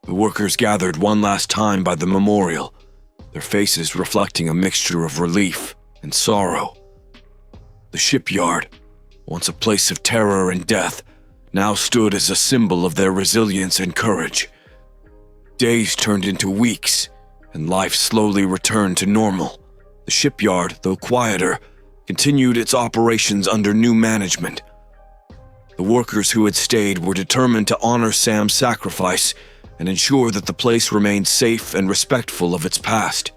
The workers gathered one last time by the memorial, their faces reflecting a mixture of relief and sorrow. The shipyard, once a place of terror and death, now stood as a symbol of their resilience and courage. Days turned into weeks, and life slowly returned to normal. The shipyard, though quieter, continued its operations under new management. The workers who had stayed were determined to honor Sam's sacrifice and ensure that the place remained safe and respectful of its past.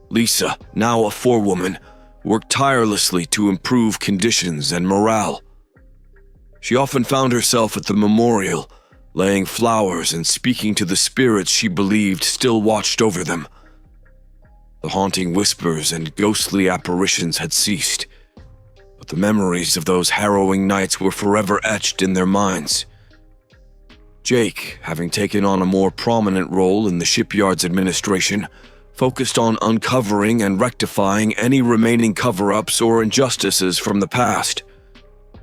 Lisa, now a forewoman, worked tirelessly to improve conditions and morale. She often found herself at the memorial, laying flowers and speaking to the spirits she believed still watched over them. The haunting whispers and ghostly apparitions had ceased, but the memories of those harrowing nights were forever etched in their minds. Jake, having taken on a more prominent role in the shipyard's administration, focused on uncovering and rectifying any remaining cover-ups or injustices from the past.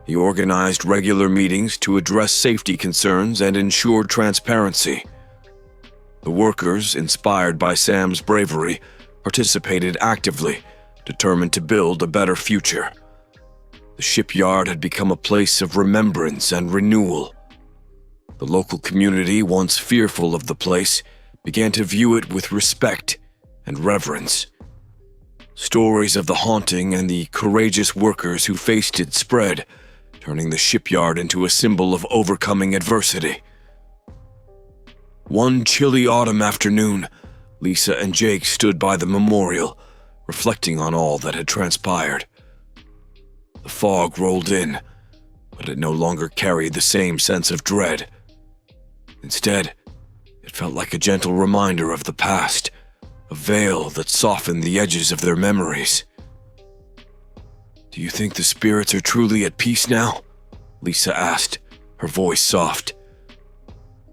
He organized regular meetings to address safety concerns and ensure transparency. The workers, inspired by Sam's bravery, participated actively, determined to build a better future. The shipyard had become a place of remembrance and renewal. The local community, once fearful of the place, began to view it with respect and reverence. Stories of the haunting and the courageous workers who faced it spread, turning the shipyard into a symbol of overcoming adversity. One chilly autumn afternoon, Lisa and Jake stood by the memorial, reflecting on all that had transpired. The fog rolled in, but it no longer carried the same sense of dread. Instead, it felt like a gentle reminder of the past, a veil that softened the edges of their memories. "Do you think the spirits are truly at peace now?" Lisa asked, her voice soft.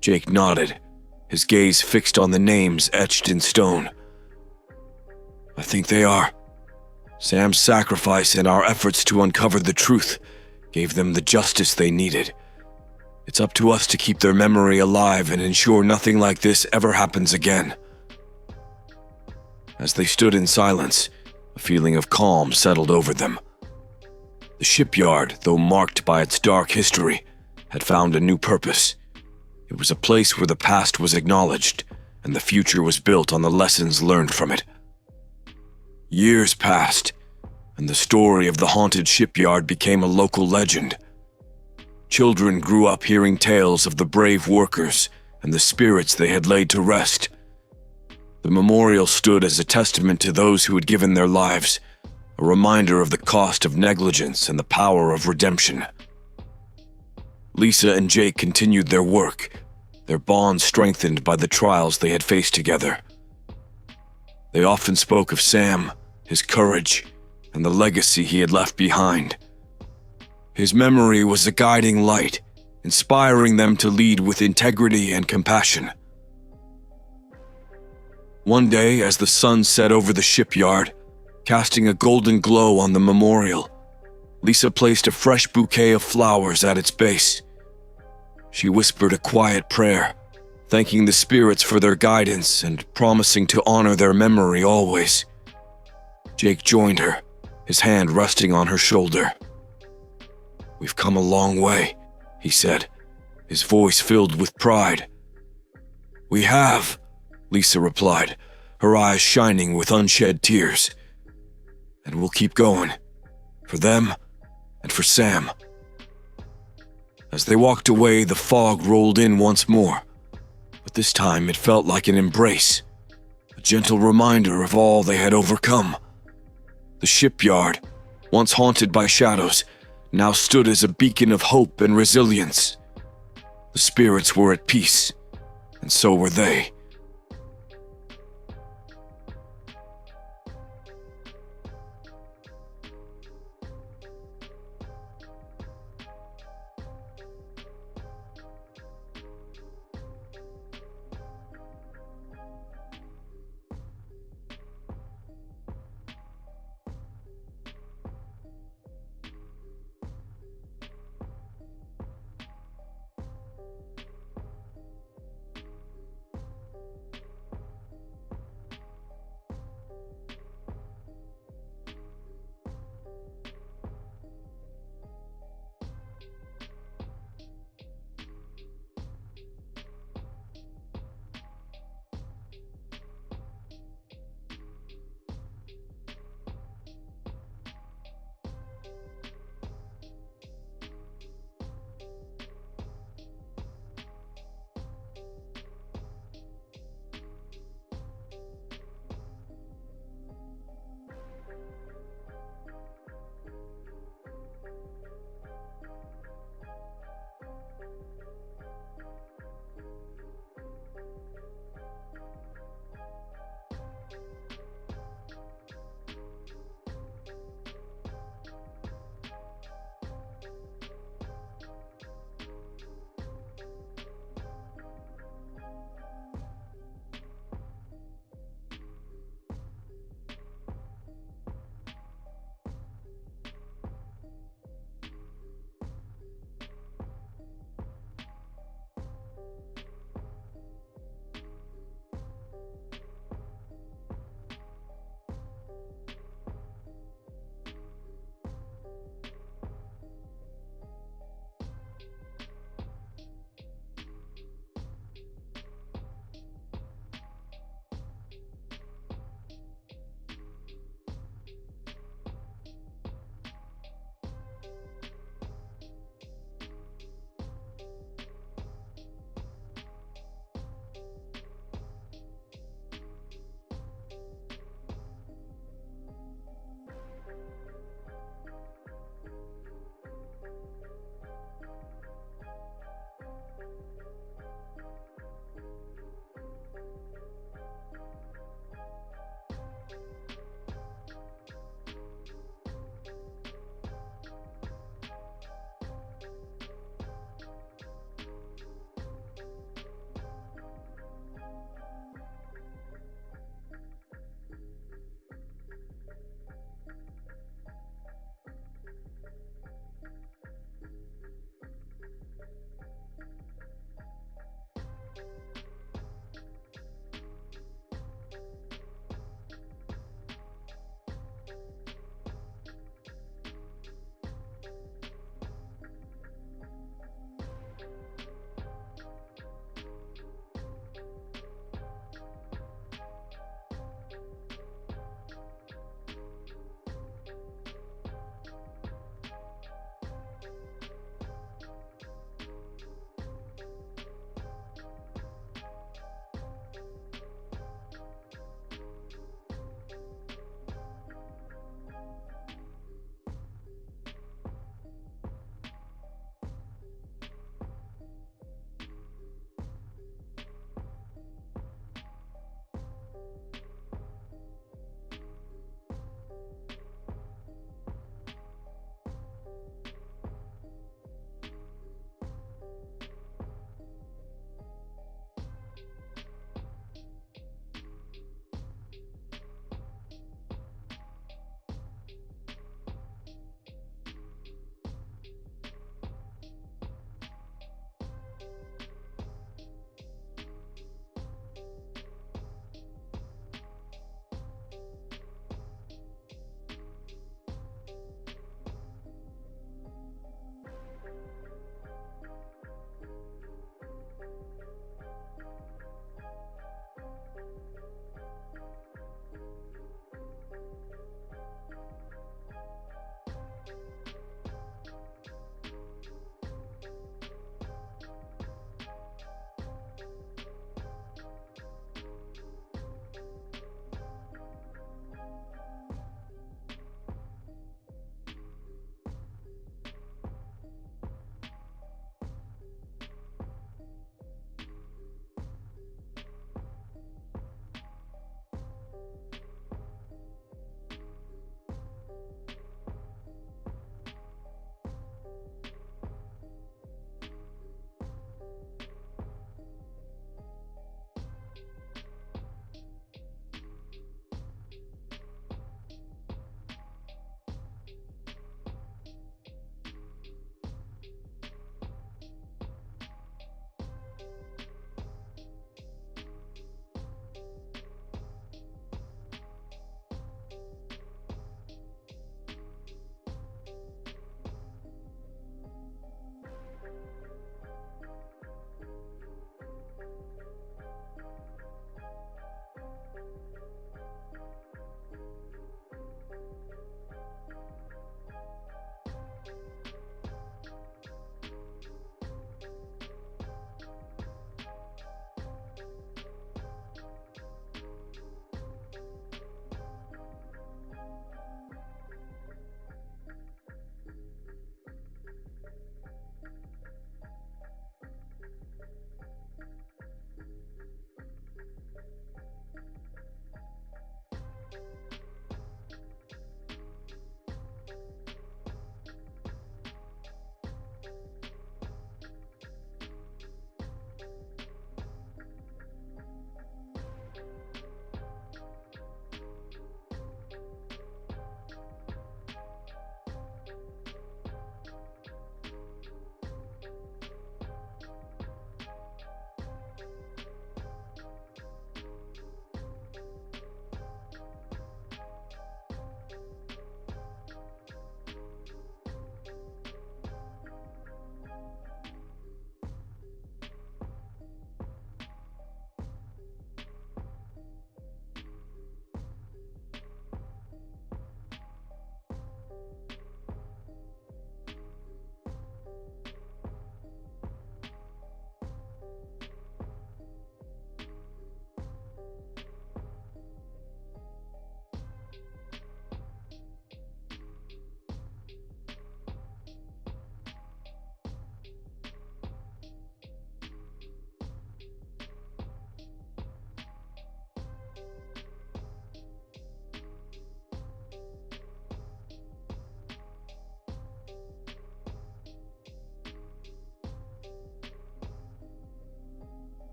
Jake nodded, his gaze fixed on the names etched in stone. "I think they are. Sam's sacrifice and our efforts to uncover the truth gave them the justice they needed. It's up to us to keep their memory alive and ensure nothing like this ever happens again." As they stood in silence, a feeling of calm settled over them. The shipyard, though marked by its dark history, had found a new purpose. It was a place where the past was acknowledged, and the future was built on the lessons learned from it. Years passed, and the story of the haunted shipyard became a local legend. Children grew up hearing tales of the brave workers and the spirits they had laid to rest. The memorial stood as a testament to those who had given their lives, a reminder of the cost of negligence and the power of redemption. Lisa and Jake continued their work, their bond strengthened by the trials they had faced together. They often spoke of Sam, his courage, and the legacy he had left behind. His memory was a guiding light, inspiring them to lead with integrity and compassion. One day, as the sun set over the shipyard, casting a golden glow on the memorial, Lisa placed a fresh bouquet of flowers at its base. She whispered a quiet prayer, thanking the spirits for their guidance and promising to honor their memory always. Jake joined her, his hand resting on her shoulder. "We've come a long way," he said, his voice filled with pride. "We have," Lisa replied, her eyes shining with unshed tears. "And we'll keep going, for them and for Sam." As they walked away, the fog rolled in once more, but this time it felt like an embrace, a gentle reminder of all they had overcome. The shipyard, once haunted by shadows, now stood as a beacon of hope and resilience. The spirits were at peace, and so were they.